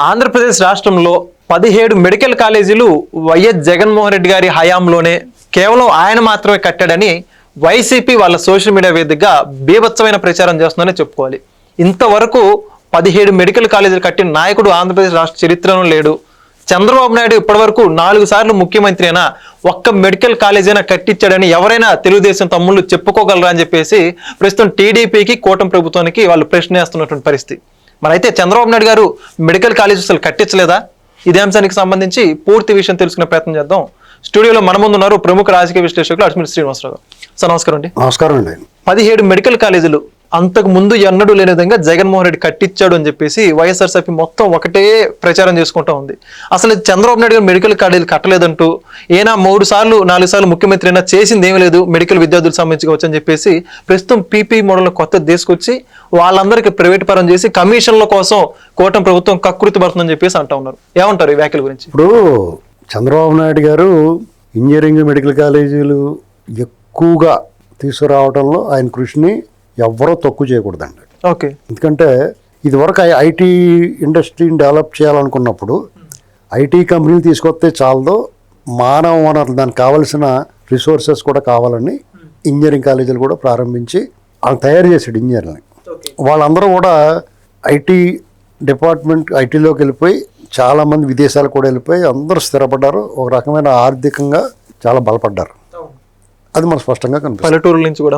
ఆంధ్రప్రదేశ్ రాష్ట్రంలో 17 మెడికల్ కాలేజీలు వైఎస్ జగన్మోహన్ రెడ్డి గారి హయాంలోనే కేవలం ఆయన మాత్రమే కట్టాడని వైసీపీ వాళ్ళ సోషల్ మీడియా వేదికగా బీభత్సమైన ప్రచారం చేస్తుందని చెప్పుకోవాలి. ఇంతవరకు 17 మెడికల్ కాలేజీలు కట్టిన నాయకుడు ఆంధ్రప్రదేశ్ రాష్ట్ర చరిత్రలో లేడు. చంద్రబాబు నాయుడు ఇప్పటివరకు 4 సార్లు ముఖ్యమంత్రి అయినా ఒక్క మెడికల్ కాలేజ్ అయినా కట్టించాడని ఎవరైనా తెలుగుదేశం తమ్ముళ్ళు చెప్పుకోగలరా అని చెప్పేసి ప్రస్తుతం టీడీపీకి కూటమి ప్రభుత్వానికి వాళ్ళు ప్రశ్నేస్తున్నటువంటి పరిస్థితి. మరి అయితే చంద్రబాబు నాయుడు గారు మెడికల్ కాలేజ్ అసలు కట్టించలేదా? ఇదే అంశానికి సంబంధించి పూర్తి విషయం తెలుసుకునే ప్రయత్నం చేద్దాం. స్టూడియోలో మన ముందు ఉన్నారు ప్రముఖ రాజకీయ విశ్లేషకులు అడ్మిట్ శ్రీనివాసరావు. సార్ నమస్కారం అండి. నమస్కారం అండి. 17 మెడికల్ కాలేజీలు అంతకు ముందు ఎన్నడూ లేని విధంగా జగన్మోహన్ రెడ్డి కట్టించాడు అని చెప్పేసి వైఎస్ఆర్సీపీ మొత్తం ఒకటే ప్రచారం చేసుకుంటూ ఉంది. అసలు చంద్రబాబు నాయుడు గారు మెడికల్ కాలేజీలు కట్టలేదంటూ ఏనా 3 సార్లు 4 సార్లు ముఖ్యమంత్రి అయినా చేసింది ఏమీ లేదు మెడికల్ విద్యార్థులకు సంబంధించుకోవచ్చు అని చెప్పేసి ప్రస్తుతం పీపీ మోడల్ కొత్త తీసుకొచ్చి వాళ్ళందరికీ ప్రైవేట్ పరం చేసి కమిషన్ల కోసం కూటమి ప్రభుత్వం కకృతి పడుతుందని చెప్పేసి అంటా ఉన్నారు. ఏమంటారు ఈ వ్యాఖ్యల గురించి? ఇప్పుడు చంద్రబాబు నాయుడు గారు ఇంజనీరింగ్ మెడికల్ కాలేజీలు ఎక్కువగా తీసుకురావడంలో ఆయన కృషిని ఎవరో తక్కువ చేయకూడదండి. ఓకే. ఎందుకంటే ఇదివరకు ఐటీ ఇండస్ట్రీని డెవలప్ చేయాలనుకున్నప్పుడు ఐటీ కంపెనీలు తీసుకొస్తే చాలదో, మానవ వనరులు దానికి కావాల్సిన రిసోర్సెస్ కూడా కావాలని ఇంజనీరింగ్ కాలేజీలు కూడా ప్రారంభించి వాళ్ళు తయారు చేసాడు ఇంజనీర్లని. వాళ్ళందరూ కూడా ఐటీ డిపార్ట్మెంట్ ఐటీలోకి వెళ్ళిపోయి చాలామంది విదేశాలకు కూడా వెళ్ళిపోయి అందరూ స్థిరపడ్డారు. ఒక రకమైన ఆర్థికంగా చాలా బలపడ్డారు. అది మనకు స్పష్టంగా కనిపిస్తుంది. పల్లెటూరుల నుంచి కూడా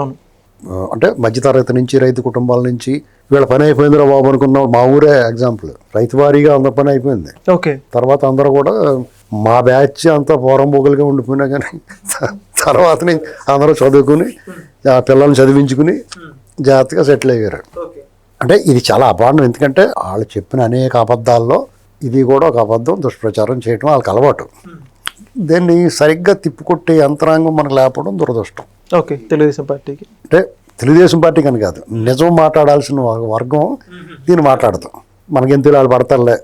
అంటే మధ్యతరగతి నుంచి రైతు కుటుంబాల నుంచి వీళ్ళ పని అయిపోయిందిరా బాబు అనుకున్న మా ఊరే ఎగ్జాంపుల్. రైతు వారీగా అందరి పని అయిపోయింది. ఓకే. తర్వాత అందరూ కూడా మా బ్యాచ్ అంతా పోరంబోగులుగా ఉండిపోయినా కానీ తర్వాత అందరూ చదువుకుని ఆ పిల్లల్ని చదివించుకుని జాగ్రత్తగా సెటిల్ అయ్యారు. అంటే ఇది చాలా అపార్థం. ఎందుకంటే వాళ్ళు చెప్పిన అనేక అబద్ధాల్లో ఇది కూడా ఒక అబద్ధం, దుష్ప్రచారం చేయడం వాళ్ళకి అలవాటు. దీన్ని సరిగ్గా తిప్పుకొట్టే యంత్రాంగం మనకు లేకపోవడం దురదృష్టం. ఓకే. తెలుగుదేశం పార్టీకి అంటే తెలుగుదేశం పార్టీకి అని కాదు, నిజం మాట్లాడాల్సిన వర్గం దీన్ని మాట్లాడతాం. మనకెందుకు వాళ్ళు పడతారులే,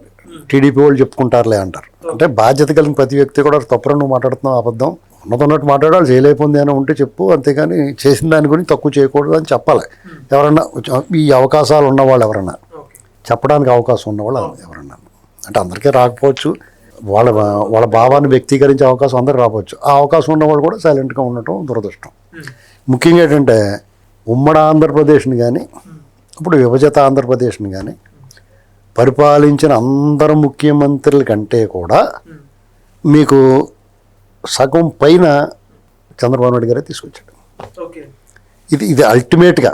టీడీపీ వాళ్ళు చెప్పుకుంటారులే అంటారు. అంటే బాధ్యత కలిగిన ప్రతి వ్యక్తి కూడా తప్పురా నువ్వు మాట్లాడుతున్నావు అబద్ధం, ఉన్నతున్నట్టు మాట్లాడాలి, చేయలేకపోయింది అని ఉంటే చెప్పు, అంతేగాని చేసిన దాని గురించి తక్కువ చేయకూడదు అని చెప్పాలి. ఎవరన్నా ఈ అవకాశాలు ఉన్నవాళ్ళు ఎవరన్నా, చెప్పడానికి అవకాశం ఉన్నవాళ్ళు ఎవరన్నా, అంటే అందరికీ రాకపోవచ్చు, వాళ్ళ భావాన్ని వ్యక్తీకరించే అవకాశం అందరికి రావచ్చు. ఆ అవకాశం ఉన్నవాళ్ళు కూడా సైలెంట్గా ఉండటం దురదృష్టం. ముఖ్యంగా ఏంటంటే ఉమ్మడి ఆంధ్రప్రదేశ్ని కానీ ఇప్పుడు విభజిత ఆంధ్రప్రదేశ్ని కానీ పరిపాలించిన అందరు ముఖ్యమంత్రుల కంటే కూడా మీకు సగం పైన చంద్రబాబు నాయుడు గారే తీసుకొచ్చాడు. ఇది అల్టిమేట్గా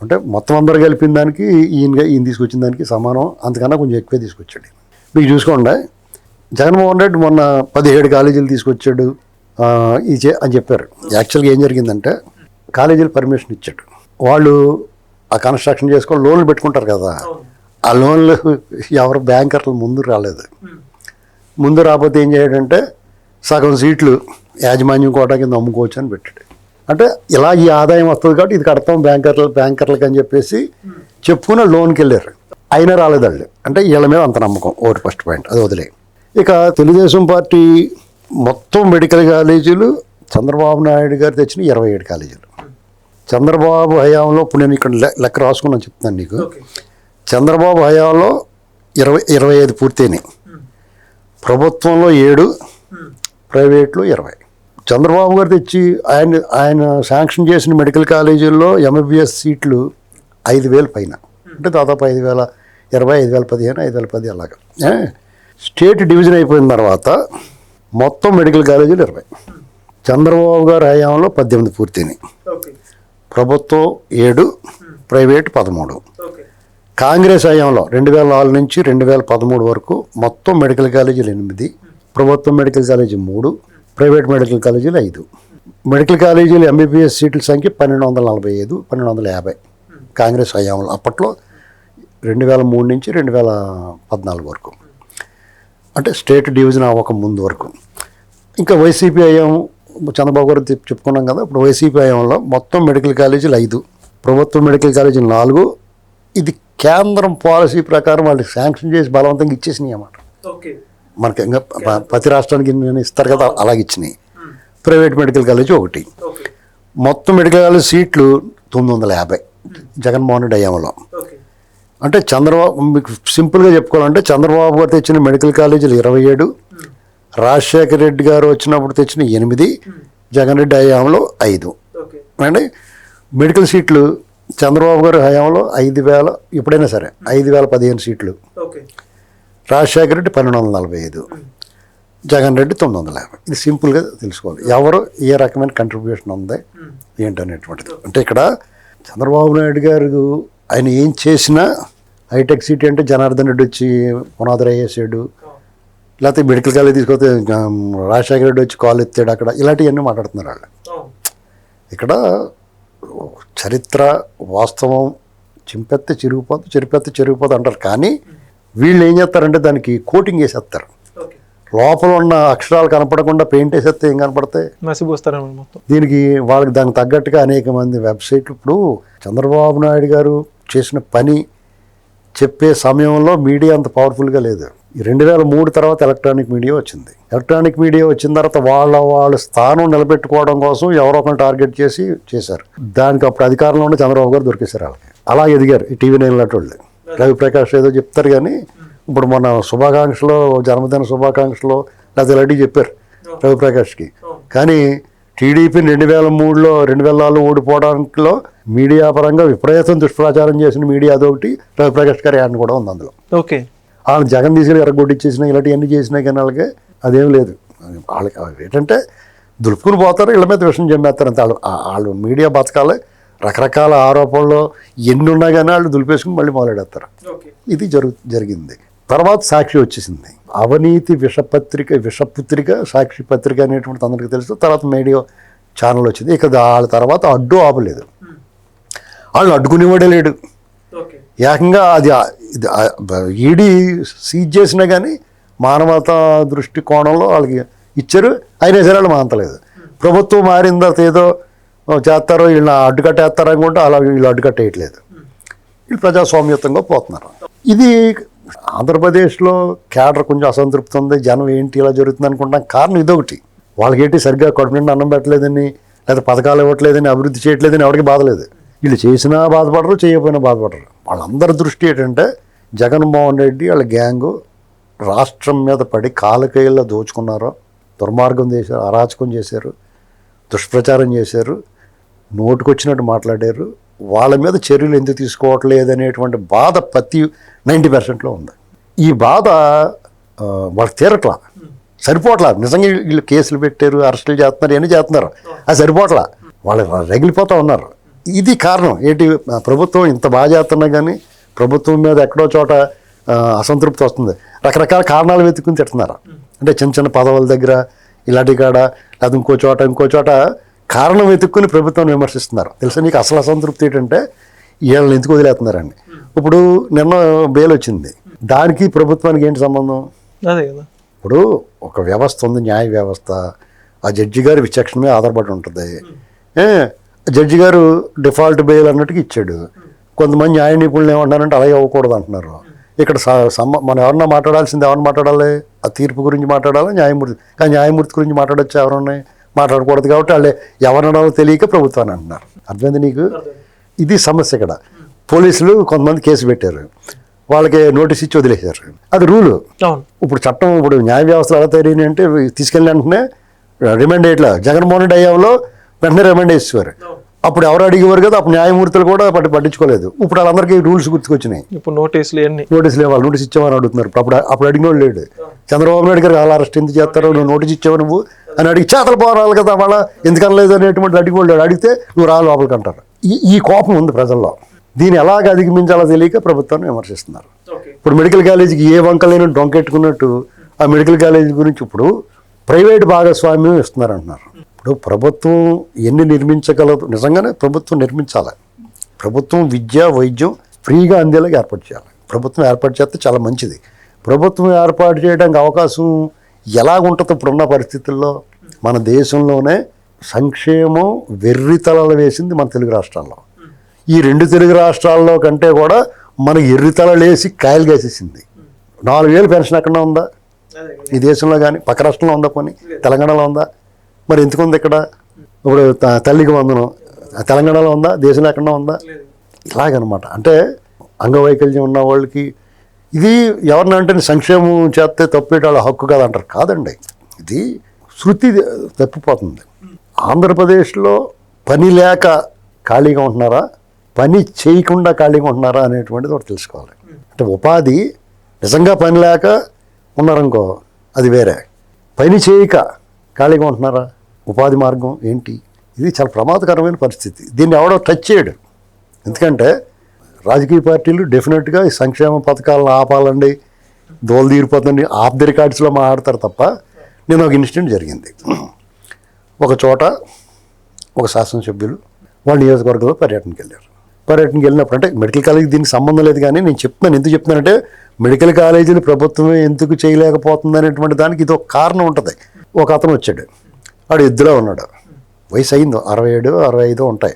అంటే మొత్తం అందరు కలిపిన దానికి ఈయన తీసుకొచ్చిన దానికి సమానం, అంతకన్నా కొంచెం ఎక్కువే తీసుకొచ్చాడు. మీకు చూసుకోండి, జగన్మోహన్ రెడ్డి మొన్న 17 కాలేజీలు తీసుకొచ్చాడు అని చెప్పారు. యాక్చువల్గా ఏం జరిగిందంటే కాలేజీలు పర్మిషన్ ఇచ్చాడు. వాళ్ళు ఆ కన్స్ట్రక్షన్ చేసుకొని లోన్లు పెట్టుకుంటారు కదా, ఆ లోన్లు ఎవరు బ్యాంకర్లు ముందు రాలేదు. ముందు రాకపోతే ఏం చేయడంటే సగం సీట్లు యాజమాన్యం కోటా కింద అమ్ముకోవచ్చు అని పెట్టాడు. అంటే ఇలా ఈ ఆదాయం వస్తుంది కాబట్టి ఇది కడతాం బ్యాంకర్లకు అని చెప్పేసి చెప్పుకుని లోన్కి వెళ్ళారు. అయినా రాలేదు వాళ్ళు. అంటే వీళ్ళ మీద అంత నమ్మకం, ఒకటి ఫస్ట్ పాయింట్, అది వదిలే. ఇక తెలుగుదేశం పార్టీ మొత్తం మెడికల్ కాలేజీలు చంద్రబాబు నాయుడు గారు తెచ్చిన 27 కాలేజీలు. చంద్రబాబు హయాంలో, ఇప్పుడు నేను ఇక్కడ లెక్క రాసుకున్నాను చెప్తున్నాను నీకు, చంద్రబాబు హయాంలో 25 పూర్తయినాయి. ప్రభుత్వంలో 7, ప్రైవేట్లో 20. చంద్రబాబు గారు తెచ్చి ఆయన శాంక్షన్ చేసిన మెడికల్ కాలేజీల్లో ఎంబీబీఎస్ సీట్లు 5,000 పైన, అంటే దాదాపు 5,020, 5,015, 5,010 అలాగా. స్టేట్ డివిజన్ అయిపోయిన తర్వాత మొత్తం మెడికల్ కాలేజీలు 20. చంద్రబాబు గారి హయాంలో 18 పూర్తయినాయి. ప్రభుత్వం 7, ప్రైవేట్ 13. కాంగ్రెస్ హయాంలో 2004 నుంచి 2013 వరకు మొత్తం మెడికల్ కాలేజీలు 8, ప్రభుత్వం మెడికల్ కాలేజీ 3, ప్రైవేట్ మెడికల్ కాలేజీలు 5. మెడికల్ కాలేజీలు ఎంబీబీఎస్ సీట్ల సంఖ్య 1245, 1250 కాంగ్రెస్ హయాంలో. అప్పట్లో 2003 నుంచి 2014 వరకు, అంటే స్టేట్ డివిజన్ అవ్వక ముందు వరకు. ఇంకా వైసీపీ హయాం చంద్రబాబు గారు చెప్పుకున్నాం కదా, ఇప్పుడు వైసీపీ హయాంలో మొత్తం మెడికల్ కాలేజీలు 5, ప్రభుత్వ మెడికల్ కాలేజీలు 4. ఇది కేంద్రం పాలసీ ప్రకారం వాళ్ళు శాంక్షన్ చేసి బలవంతంగా ఇచ్చేసినాయి అన్నమాట. మనకి ఇంకా ప్రతి రాష్ట్రానికి ఇస్తారు కదా, అలాగే ఇచ్చినాయి. Private medical college 1. మొత్తం మెడికల్ కాలేజ్ సీట్లు 950 జగన్మోహన్ రెడ్డి హయాంలో. అంటే చంద్రబాబు మీకు సింపుల్గా చెప్పుకోవాలంటే చంద్రబాబు గారు తెచ్చిన మెడికల్ కాలేజీలు 27, రాజశేఖర రెడ్డి గారు వచ్చినప్పుడు తెచ్చిన 8, జగన్ రెడ్డి హయాంలో 5 అండి. మెడికల్ సీట్లు చంద్రబాబు గారి హయాంలో 5,000, ఎప్పుడైనా సరే 5,015 సీట్లు, రాజశేఖర రెడ్డి 1,245, జగన్ రెడ్డి 950. ఇది సింపుల్గా తెలుసుకోవాలి ఎవరు ఏ రకమైన కంట్రిబ్యూషన్ ఉంది ఏంటనేటువంటిది. అంటే ఇక్కడ చంద్రబాబు నాయుడు గారు ఆయన ఏం చేసినా హైటెక్ సిటీ అంటే జనార్దన్ రెడ్డి వచ్చి పునాదులు వేసాడు, లేకపోతే మెడికల్ కాలేజ్ తీసుకొస్తే రాజశేఖర రెడ్డి వచ్చి కాల్ ఎత్తాడు అక్కడ, ఇలాంటివన్నీ మాట్లాడుతున్నారు వాళ్ళు. ఇక్కడ చరిత్ర వాస్తవం చింపెత్తే చిరిగిపోదు, చెరిపెత్తే చెరిగిపోదు అంటారు. కానీ వీళ్ళు ఏం చేస్తారంటే దానికి కోటింగ్ వేసేస్తారు. లోపల ఉన్న అక్షరాలు కనపడకుండా పెయింట్ వేసేస్తే ఏం కనపడతాయి, మొత్తం. దీనికి వాళ్ళకి దానికి తగ్గట్టుగా అనేక మంది వెబ్సైట్లు. ఇప్పుడు చంద్రబాబు నాయుడు గారు చేసిన పని చెప్పే సమయంలో మీడియా అంత పవర్ఫుల్గా లేదు. 2003 తర్వాత ఎలక్ట్రానిక్ మీడియా వచ్చింది. ఎలక్ట్రానిక్ మీడియా వచ్చిన తర్వాత వాళ్ళ స్థానం నిలబెట్టుకోవడం కోసం ఎవరో ఒకరిని టార్గెట్ చేశారు. దానికి అప్పుడు అధికారంలో ఉన్న చంద్రబాబు గారు దొరికేశారు వాళ్ళకి. అలా ఎదిగారు ఈ టీవీ 9 లాంటి వాళ్ళు. రవిప్రకాష్ ఏదో చెప్తారు కానీ ఇప్పుడు మన శుభాకాంక్షలో, జన్మదిన శుభాకాంక్షలో లేదా ఇలాంటివి చెప్పారు రవిప్రకాష్కి. కానీ టీడీపీని 2003లో 2004 ఓడిపోవడానికిలో మీడియా పరంగా విపరీతం దుష్ప్రచారం చేసిన మీడియా అదొకటి, రవిప్రకాష్ గారి యాడ్ కూడా ఉంది అందులో. ఓకే, వాళ్ళు జగన్ తీసుకుని ఎరగొట్టించేసినా ఇలాంటివన్నీ చేసినా కానీ వాళ్ళకి అదేం లేదు. వాళ్ళకి ఏంటంటే దులుపుకుని పోతారు, ఇళ్ళ మీద విషయం చెమ్మేస్తారు అంతే. వాళ్ళు మీడియా బతకాలి, రకరకాల ఆరోపణలు ఎన్ని ఉన్నా కానీ వాళ్ళు దులిపేసుకుని మళ్ళీ మొదలెడతారు. ఇది జరిగింది. తర్వాత సాక్షి వచ్చేసింది. అవినీతి విషపుత్రిక సాక్షి పత్రిక అనేటువంటి అందరికీ తెలుసు. తర్వాత మీడియా ఛానల్ వచ్చింది. ఇక వాళ్ళ తర్వాత అడ్డు ఆపలేదు, వాళ్ళు అడ్డుకునేవాడే లేడు. ఏకంగా అది ఈడీ సీజ్ చేసినా కానీ మానవతా దృష్టి కోణంలో వాళ్ళకి ఇచ్చారు. అయినా సరే వాళ్ళు మానతలేదు. ప్రభుత్వం మారిన తర్వాత ఏదో చేస్తారో వీళ్ళని అడ్డుకట్టేస్తారు అనుకుంటే అలా వీళ్ళు అడ్డుకట్టేయట్లేదు. వీళ్ళు ప్రజాస్వామ్యతంగా పోతున్నారు. ఇది ఆంధ్రప్రదేశ్లో క్యాడర్ కొంచెం అసంతృప్తి ఉంది, జనం ఏంటి ఇలా జరుగుతుంది అనుకుంటాం. కారణం ఇదొకటి, వాళ్ళకేంటి సరిగ్గా కడుపు నిండా అన్నం పెట్టలేదని, లేదా పథకాలు ఇవ్వట్లేదని, అభివృద్ధి చేయట్లేదని ఎవరికి బాధలేదు. వీళ్ళు చేసినా బాధపడరు, చేయకపోయినా బాధపడరు. వాళ్ళందరి దృష్టి ఏంటంటే జగన్మోహన్ రెడ్డి వాళ్ళ గ్యాంగు రాష్ట్రం మీద పడి కాలకేళ్ళ దోచుకున్నారో, దుర్మార్గం చేశారు, అరాచకం చేశారు, దుష్ప్రచారం చేశారు, నోటుకొచ్చినట్టు మాట్లాడారు. వాళ్ళ మీద చర్యలు ఎందుకు తీసుకోవట్లేదు అనేటువంటి బాధ ప్రతి 90%లో ఉంది. ఈ బాధ వాళ్ళకి తీరట్లా, సరిపోవట్లా. నిజంగా వీళ్ళు కేసులు పెట్టారు, అరెస్టులు చేస్తున్నారు, ఇవన్నీ చేస్తున్నారు, అది సరిపోవట్లా. వాళ్ళు రగిలిపోతూ ఉన్నారు. ఇది కారణం ఏంటి, ప్రభుత్వం ఇంత బాగా చేస్తున్నా కానీ ప్రభుత్వం మీద ఎక్కడో చోట అసంతృప్తి వస్తుంది. రకరకాల కారణాలు వెతుక్కుని తిడుతున్నారు. అంటే చిన్న చిన్న పదవుల దగ్గర ఇలాంటి కాడ, లేదా ఇంకో చోట కారణం వెతుక్కుని ప్రభుత్వాన్ని విమర్శిస్తున్నారు. తెలుసా నీకు అసలు అసంతృప్తి ఏంటంటే వీళ్ళని ఎందుకు వదిలేస్తున్నారండి. ఇప్పుడు నిన్న బెయిల్ వచ్చింది, దానికి ప్రభుత్వానికి ఏంటి సంబంధం? అదే కదా. ఇప్పుడు ఒక వ్యవస్థ ఉంది, న్యాయ వ్యవస్థ. ఆ జడ్జి గారి విచక్షణ మీద ఆధారపడి ఉంటుంది. జడ్జి గారు డిఫాల్ట్ బెయిల్ అన్నట్టుగా ఇచ్చాడు. కొంతమంది న్యాయ నిపుణులు ఏమంటారంటే అలాగే అవ్వకూడదు అంటున్నారు. ఇక్కడ మనం ఎవరన్నా మాట్లాడాల్సింది, ఎవరిని మాట్లాడాలి? ఆ తీర్పు గురించి మాట్లాడాలి, న్యాయమూర్తి. కానీ న్యాయమూర్తి గురించి మాట్లాడచ్చు ఎవరున్నాయి? మాట్లాడకూడదు. కాబట్టి వాళ్ళే ఎవరన్నారో తెలియక ప్రభుత్వాన్ని అంటున్నారు. అర్థమైంది నీకు? ఇది సమస్య. ఇక్కడ పోలీసులు కొంతమంది కేసు పెట్టారు, వాళ్ళకి నోటీస్ ఇచ్చి వదిలేశారు. అది రూలు. ఇప్పుడు చట్టం, ఇప్పుడు న్యాయ వ్యవస్థలు ఎలా తయారైంది అంటే తీసుకెళ్ళి వెంటనే రిమాండ్ అయ్యట్లా. జగన్మోహన్ రెడ్డి అయ్యాలో వెంటనే రిమాండ్ వేసేవారు. అప్పుడు ఎవరు అడిగేవారు కదా, అప్పుడు న్యాయమూర్తులు కూడా పట్టించుకోలేదు. ఇప్పుడు వాళ్ళందరికీ రూల్స్ గుర్తుకొచ్చినాయి. ఇప్పుడు నోటీసులు ఇవ్వాలి, నోటీస్ ఇచ్చామని అడుగుతున్నారు. అప్పుడు అడిగిన వాళ్ళు లేడు. చంద్రబాబు నాయుడు గారు అలా అరెస్ట్ ఎందుకు చేస్తారో, నువ్వు నోటీస్ ఇచ్చావు నువ్వు అని అడిగి చేతలు పోరాలి కదా, వాళ్ళ ఎందుకనలేదు అనేటువంటి అడిగి అడిగితే నువ్వు రా లోపలికి అంటారు. ఈ కోపం ఉంది ప్రజల్లో. దీన్ని ఎలాగ అధిగమించాలో తెలియక ప్రభుత్వాన్ని విమర్శిస్తున్నారు. ఇప్పుడు మెడికల్ కాలేజీకి ఏ వంక లేని డొంకెట్టుకున్నట్టు ఆ మెడికల్ కాలేజీ గురించి ఇప్పుడు ప్రైవేట్ భాగస్వామ్యం ఇస్తున్నారు అంటున్నారు. ఇప్పుడు ప్రభుత్వం ఎన్ని నిర్మించగలదు? నిజంగానే ప్రభుత్వం నిర్మించాలి. ప్రభుత్వం విద్య, వైద్యం ఫ్రీగా అందేలాగా ఏర్పాటు చేయాలి. ప్రభుత్వం ఏర్పాటు చేస్తే చాలా మంచిది. ప్రభుత్వం ఏర్పాటు చేయడానికి అవకాశం ఎలాగుంటుందో ఇప్పుడున్న పరిస్థితుల్లో మన దేశంలోనే సంక్షేమం వెర్రితలలు వేసింది మన తెలుగు రాష్ట్రాల్లో. ఈ 2 తెలుగు రాష్ట్రాల్లో కంటే కూడా మనకి ఎర్రితలలేసి కాయలు కాసేసింది. 4,000 పెన్షన్ ఎక్కడ ఉందా ఈ దేశంలో? కానీ పక్క రాష్ట్రంలో ఉందా? పోనీ తెలంగాణలో ఉందా? మరి ఎందుకు ఉంది ఇక్కడ? ఇప్పుడు తల్లికి వందనం తెలంగాణలో ఉందా? దేశంలో ఎక్కడన్నా ఉందా? ఇలాగనమాట. అంటే అంగవైకల్యం ఉన్న వాళ్ళకి ఇది ఎవరినంటే సంక్షేమం చేస్తే తప్పేట వాళ్ళ హక్కు కదా అంటారు. కాదండి, ఇది శృతి తప్పిపోతుంది. ఆంధ్రప్రదేశ్లో పని లేక ఖాళీగా ఉంటున్నారా, పని చేయకుండా ఖాళీగా ఉంటున్నారా అనేటువంటిది ఒకటి తెలుసుకోవాలి. అంటే ఉపాధి నిజంగా పని లేక ఉన్నారనుకో అది వేరే, పని చేయక ఖాళీగా ఉంటున్నారా, ఉపాధి మార్గం ఏంటి? ఇది చాలా ప్రమాదకరమైన పరిస్థితి. దీన్ని ఎవడో టచ్ చేయడు. ఎందుకంటే రాజకీయ పార్టీలు డెఫినెట్గా ఈ సంక్షేమ పథకాలను ఆపాలండి, దోలు తీరిపోతుంది, ఆఫ్ ది రికార్డ్స్లో మాట్లాడతారు తప్ప. నేను ఒక ఇన్సిడెంట్ జరిగింది. ఒక చోట ఒక శాసనసభ్యులు వాళ్ళ నియోజకవర్గంలో పర్యటనకి వెళ్ళారు. పర్యటనకి వెళ్ళినప్పుడు అంటే మెడికల్ కాలేజీకి దీనికి సంబంధం లేదు, కానీ నేను చెప్తున్నాను, ఎందుకు చెప్తున్నానంటే మెడికల్ కాలేజీలు ప్రభుత్వమే ఎందుకు చేయలేకపోతుంది అనేటువంటి దానికి ఇది ఒక కారణం ఉంటుంది. ఒక అతను వచ్చాడు, వాడు ఎద్దులో ఉన్నాడు, వయసు అయిందో 67, 65 ఉంటాయి,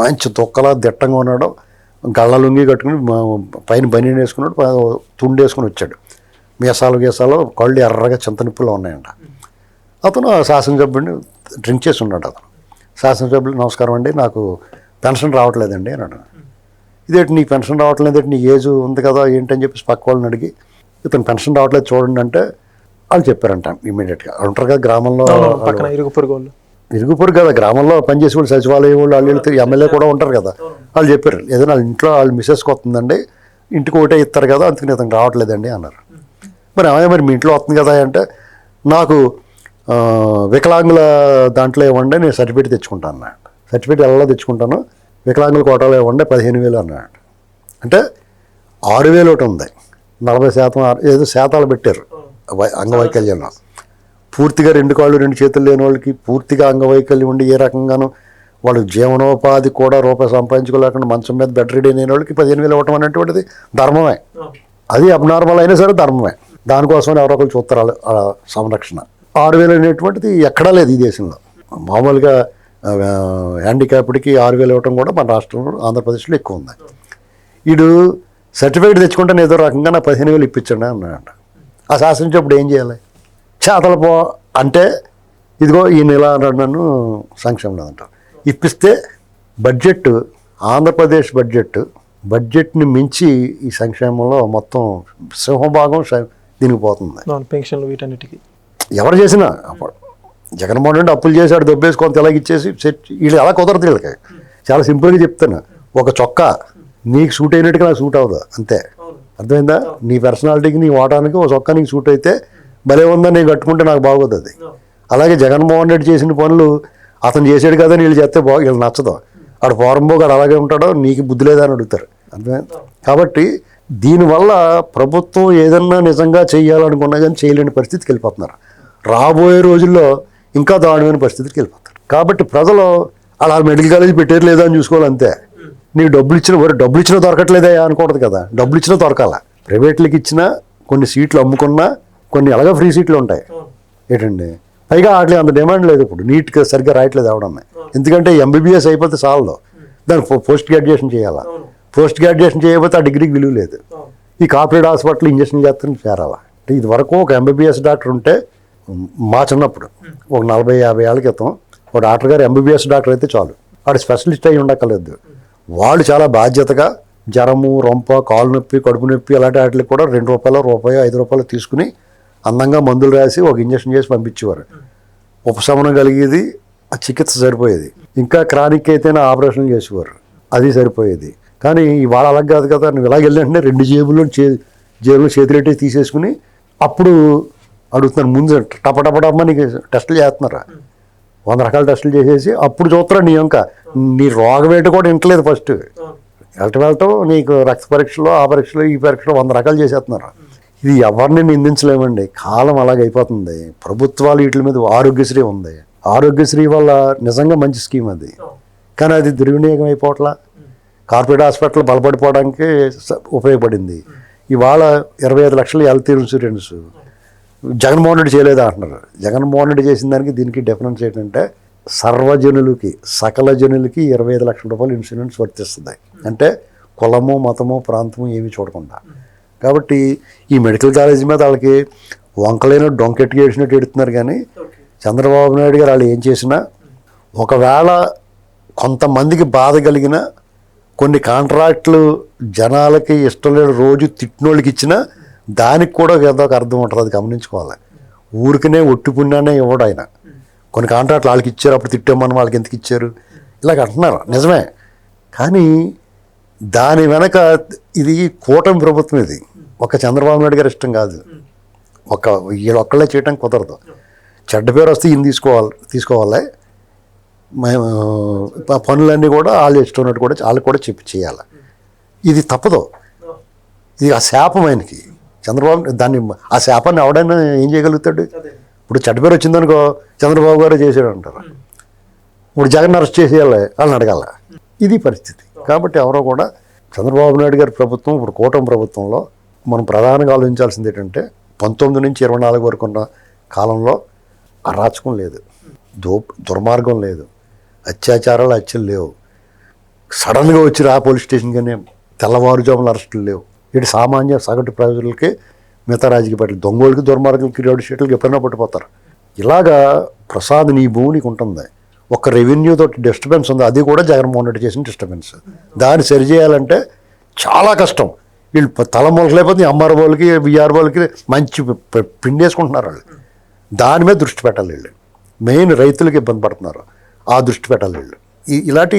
మంచి తొక్కలా దిట్టంగా ఉన్నాడు, గళ్ళ లుంగి కట్టుకుని పైన బనీన్ వేసుకున్నాడు, తుండు వేసుకుని వచ్చాడు, మీసాలు కళ్ళు ఎర్రగా చింతనిప్పులో ఉన్నాయంట. అతను ఆ శాసనసభ్యుడిని డ్రింక్ చేసి ఉన్నాడు. అతను శాసనసభ్యులు, నమస్కారం అండి, నాకు పెన్షన్ రావట్లేదండి అన్నాడు. ఇదేంటి నీకు పెన్షన్ రావట్లేదు, నీ ఏజ్ ఉంది కదా ఏంటని చెప్పేసి పక్క వాళ్ళని అడిగి ఇతను పెన్షన్ రావట్లేదు చూడండి అంటే వాళ్ళు చెప్పారంట ఇమీడియట్గా. ఉంటారు కదా గ్రామంలో ఇరుగు పొరుగు కదా, గ్రామంలో పనిచేసే వాళ్ళు, సచివాలయం వాళ్ళు, వాళ్ళు ఎమ్మెల్యే కూడా ఉంటారు కదా, వాళ్ళు చెప్పారు ఏదైనా వాళ్ళ ఇంట్లో వాళ్ళ మిస్సెస్కి వస్తుందండి, ఇంటికి ఒకటే ఇస్తారు కదా, అందుకని ఇతను రావట్లేదండి అన్నారు. మరి మీ ఇంట్లో వస్తుంది కదా అంటే నాకు వికలాంగుల దాంట్లో ఇవ్వండి, నేను సర్టిఫికేట్ తెచ్చుకుంటాను అన్నాడు. సర్టిఫికేట్ ఎలా తెచ్చుకుంటాను, వికలాంగుల కోటాలో ఇవ్వండి 15,000 అన్నాడు. అంటే 6,000 ఒకటి ఉంది, 40% ఏదో శాతాలు పెట్టారు అంగవైకల్యంలో. పూర్తిగా 2 కాళ్ళు 2 చేతులు లేని వాళ్ళకి, పూర్తిగా అంగవైకల్యం ఉండి ఏ రకంగానూ వాళ్ళు జీవనోపాధి కూడా రూపాయి సంపాదించుకోలేకుండా మంచం మీద బెడ్ రెడీ అయిన వాళ్ళకి 15,000 ఇవ్వటం అనేటువంటిది ధర్మమే. అది అబ్నార్మల్ అయినా సరే ధర్మమే. దానికోసమని ఎవరో ఒకరు చూస్తారు సంరక్షణ. 6,000 అనేటువంటిది ఎక్కడా లేదు ఈ దేశంలో. మామూలుగా హ్యాండిక్యాప్డ్కి 6,000 ఇవ్వటం కూడా మన రాష్ట్రంలో ఆంధ్రప్రదేశ్లో ఎక్కువ ఉంది. వీడు సర్టిఫికేట్ తెచ్చుకుంటే ఏదో రకంగా నా 15,000 ఇప్పించండి అన్నాడు. ఆ శాసనసభ్యుడు ఏం చేయాలి? చేతలు పో అంటే ఇదిగో ఈ నెల నన్ను సంక్షేమం అంటారు. ఇప్పిస్తే బడ్జెట్, ఆంధ్రప్రదేశ్ బడ్జెట్ని మించి ఈ సంక్షేమంలో మొత్తం సింహభాగం దీనికి పోతుంది. పెన్షన్లు వీటన్నిటికీ ఎవరు చేసినా జగన్మోహన్ రెడ్డి అప్పులు చేశాడు, దొబ్బేసుకొని తెలగిచ్చేసి వీళ్ళు అలా కుదరదు. వీళ్ళకి చాలా సింపుల్గా చెప్తాను, ఒక చొక్కా నీకు సూట్ అయినట్టుగా నాకు సూట్ అవ్వదు, అంతే. అర్థమైందా? నీ పర్సనాలిటీకి నీ వాటానికి ఒక చొక్కా నీకు సూట్ అయితే భలే ఉందని నేను కట్టుకుంటే నాకు బాగోదు అది. అలాగే జగన్మోహన్ రెడ్డి చేసిన పనులు అతను చేసాడు కదా వీళ్ళు చేస్తే వీళ్ళు నచ్చదు. ఆడు పోరంబోగాడు అలాగే ఉంటాడో, నీకు బుద్ధి లేదా అని అడుగుతారు. అర్థమైంది? కాబట్టి దీనివల్ల ప్రభుత్వం ఏదన్నా నిజంగా చేయాలనుకున్నా కానీ చేయలేని పరిస్థితికి వెళ్ళిపోతున్నారు. రాబోయే రోజుల్లో ఇంకా దారుణమైన పరిస్థితికి వెళ్ళిపోతారు. కాబట్టి ప్రజలు అలా మెడికల్ కాలేజ్ పెట్టారు లేదా అని చూసుకోవాలి, అంతే. నీకు డబ్బులు ఇచ్చినా దొరకట్లేదా అనుకోవద్దు కదా, డబ్బులు ఇచ్చినా దొరకాల. ప్రైవేట్లకి ఇచ్చినా కొన్ని సీట్లు అమ్ముకున్నా కొన్ని అలాగే ఫ్రీ సీట్లు ఉంటాయి ఏంటండి. పైగా వాటికి అంత డిమాండ్ లేదు. ఇప్పుడు నీట్గా సరిగ్గా రాయట్లేదు ఎవడన్నా, ఎందుకంటే ఎంబీబీఎస్ అయిపోతే చాలదు, దానికి పోస్ట్ గ్రాడ్యుయేషన్ చేయాలా. పోస్ట్ గ్రాడ్యుయేషన్ చేయకపోతే ఆ డిగ్రీకి విలువ లేదు. ఈ కార్పొరేట్ హాస్పిటల్ ఇంజక్షన్ చేస్తాను చేరాలా. అంటే ఇది వరకు ఒక ఎంబీబీఎస్ డాక్టర్ ఉంటే, మా చిన్నప్పుడు ఒక 40-50 ఏళ్ళ క్రితం ఒక డాక్టర్ గారు ఎంబీబీఎస్ డాక్టర్ అయితే చాలు, వాడు స్పెషలిస్ట్ అయి ఉండక్కర్లేదు. వాళ్ళు చాలా బాధ్యతగా జ్వరము, రొంప, కాలు నొప్పి, కడుపు నొప్పి అలాంటి వాటికి కూడా ₹2, ₹5 తీసుకుని అందంగా మందులు రాసి ఒక ఇంజక్షన్ చేసి పంపించేవారు. ఉపశమనం కలిగేది, ఆ చికిత్స సరిపోయేది. ఇంకా క్రానిక్ అయితేనే ఆపరేషన్ చేసేవారు, అది సరిపోయేది. కానీ ఇవాళ అలా కాదు కదా, నువ్వు ఇలాగ వెళ్ళంటే 2 జేబుల్లో చేతులెట్టి తీసేసుకుని అప్పుడు అడుగుతున్నారు. ముందు టపటపడమ్మ నీకు టెస్టులు చేస్తున్నారా, 100 రకాల టెస్టులు చేసేసి అప్పుడు చూస్తారా నీ రోగం ఏంటో కూడా ఇంటలేదు. ఫస్ట్ వెళ్ళటం నీకు రక్త పరీక్షలు, ఆ పరీక్షలు, ఈ పరీక్షలు 100 రకాలు చేసేస్తున్నారు. ఇది ఎవరిని నిందించలేమండి, కాలం అలాగైపోతుంది. ప్రభుత్వాలు వీటి మీద, ఆరోగ్యశ్రీ ఉంది, ఆరోగ్యశ్రీ వల్ల నిజంగా మంచి స్కీమ్ అది, కానీ అది దుర్వినియోగం అయిపోవట్లా. కార్పొరేట్ హాస్పిటల్ బలపడిపోవడానికి ఉపయోగపడింది. ఇవాళ 25 లక్షల హెల్త్ ఇన్సూరెన్స్ జగన్మోహన్ రెడ్డి చేయలేదా అంటున్నారు. జగన్మోహన్ రెడ్డి చేసిన దానికి దీనికి డిఫరెన్స్ ఏంటంటే, సర్వజనులకి, సకల జనులకి 25 లక్షల రూపాయలు ఇన్సూరెన్స్ వర్తిస్తుంది. అంటే కులము, మతము, ప్రాంతము ఏమి చూడకుండా. కాబట్టి ఈ మెడికల్ కాలేజీ మీద వాళ్ళకి వంకలైన డొంకెట్టుగా వేసినట్టు ఎడుతున్నారు. కానీ చంద్రబాబు నాయుడు గారు వాళ్ళు ఏం చేసినా, ఒకవేళ కొంతమందికి బాధ కలిగిన కొన్ని కాంట్రాక్టులు జనాలకి ఇష్టం లేని రోజు తిట్టినోళ్ళకి ఇచ్చినా దానికి కూడా ఏదో ఒక అర్థం ఉంటుంది, అది గమనించుకోవాలి. ఊరికనే ఒట్టి పుణ్యానే ఇవ్వడు ఆయన. కొన్ని కాంట్రాక్టులు వాళ్ళకి ఇచ్చారు, అప్పుడు తిట్టామని వాళ్ళకి ఎందుకు ఇచ్చారు ఇలాగ అంటున్నారు, నిజమే. కానీ దాని వెనక ఇది కూటమి ప్రభుత్వం, ఇది ఒక చంద్రబాబు నాయుడు గారి ఇష్టం కాదు, ఒక వీళ్ళొక్కళ్ళే చేయటం కుదరదు. చెడ్డ పేరు వస్తే ఈయన తీసుకోవాలి. మేము పనులన్నీ కూడా వాళ్ళు ఇష్టం ఉన్నట్టు కూడా వాళ్ళకి కూడా చేయాలి. ఇది తప్పదు, ఇది ఆ శాపం ఆయనకి. చంద్రబాబు దాన్ని ఆ శాపాన్ని ఎవడైనా ఏం చేయగలుగుతాడు? ఇప్పుడు చెడ్డ పేరు వచ్చిందనుకో చంద్రబాబు గారే చేసాడు అంటారు, ఇప్పుడు జగన్ అరెస్ట్ చేసేయాలి వాళ్ళని అడగాల, ఇది పరిస్థితి. కాబట్టి ఎవరో కూడా చంద్రబాబు నాయుడు గారి ప్రభుత్వం, ఇప్పుడు కూటమి ప్రభుత్వంలో మనం ప్రధానంగా ఆలోచించాల్సింది ఏంటంటే 19 నుంచి 24 వరకు ఉన్న కాలంలో అరాచకం లేదు, దుర్మార్గం లేదు, అత్యాచారాలు హత్యలు లేవు, సడన్గా వచ్చి పోలీస్ స్టేషన్ కానీ తెల్లవారుజాముల అరెస్టులు లేవు. ఇటు సామాన్య సగటు ప్రజలకి మిగతా రాజకీయ పార్టీలు దొంగోళ్ళకి దుర్మార్గులకి రేడు షీట్లకి ఎప్పుడైనా పట్టిపోతారు. ఇలాగా ప్రసాద్ నీ భూమికి ఉంటుంది. ఒక రెవెన్యూతో డిస్టర్బెన్స్ ఉంది, అది కూడా జగన్మోహన్ రెడ్డి చేసిన డిస్టర్బెన్స్. దాన్ని సరిచేయాలంటే చాలా కష్టం. వీళ్ళు తలమూలకి లేకపోతే ఎంఆర్ వాళ్ళకి విఆర్ వాళ్ళకి మంచి పిండేసుకుంటున్నారు వాళ్ళు. దాని మీద దృష్టి పెట్టాలి వీళ్ళు. మెయిన్ రైతులకు ఇబ్బంది పడుతున్నారు, ఆ దృష్టి పెట్టాలి వీళ్ళు. ఇలాంటి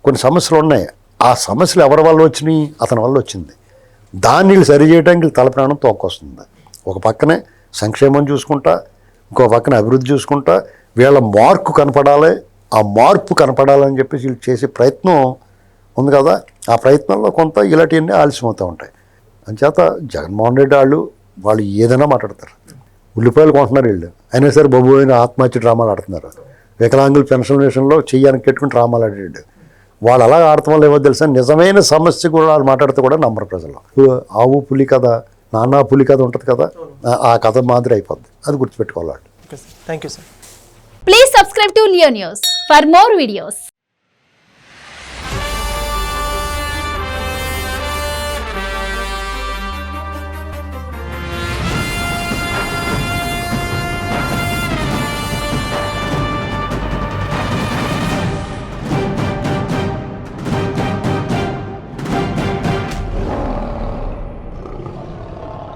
కొన్ని సమస్యలు ఉన్నాయి. ఆ సమస్యలు ఎవరి వల్ల వచ్చినాయి? అతని వల్ల వచ్చింది. దాన్ని వీళ్ళు సరి చేయడానికి తలప్రాణం తోక్కొస్తుంది. ఒక పక్కనే సంక్షేమం చూసుకుంటా, ఇంకో పక్కన అభివృద్ధి చూసుకుంటా, వీళ్ళ మార్పు కనపడాలి. ఆ మార్పు కనపడాలని చెప్పేసి వీళ్ళు చేసే ప్రయత్నం ఉంది కదా, ఆ ప్రయత్నంలో కొంత ఇలాంటివన్నీ ఆలస్యం అవుతూ ఉంటాయి. అంచేత జగన్మోహన్ రెడ్డి వాళ్ళు ఏదైనా మాట్లాడతారు. ఉల్లిపాయలు కొంటున్నారు వీళ్ళు, అయినా సరే బాబు అయిన ఆత్మహత్య డ్రామాలు ఆడుతున్నారు. వికలాంగుల పెన్షన్ విషయంలో చెయ్యానికి పెట్టుకుని డ్రామాలు ఆడాడు. వాళ్ళు అలా ఆడటం వల్ల ఏమో తెలుసా, నిజమైన సమస్య కూడా వాళ్ళు మాట్లాడితే కూడా నమ్మరు ప్రజలు. ఆవు పులి కథ, నాన్న పులి కథ ఉంటుంది కదా, ఆ కథ మాదిరి అయిపోద్ది. అది గుర్తుపెట్టుకోవాలి. Thank you sir. Please subscribe to Leo News for more videos.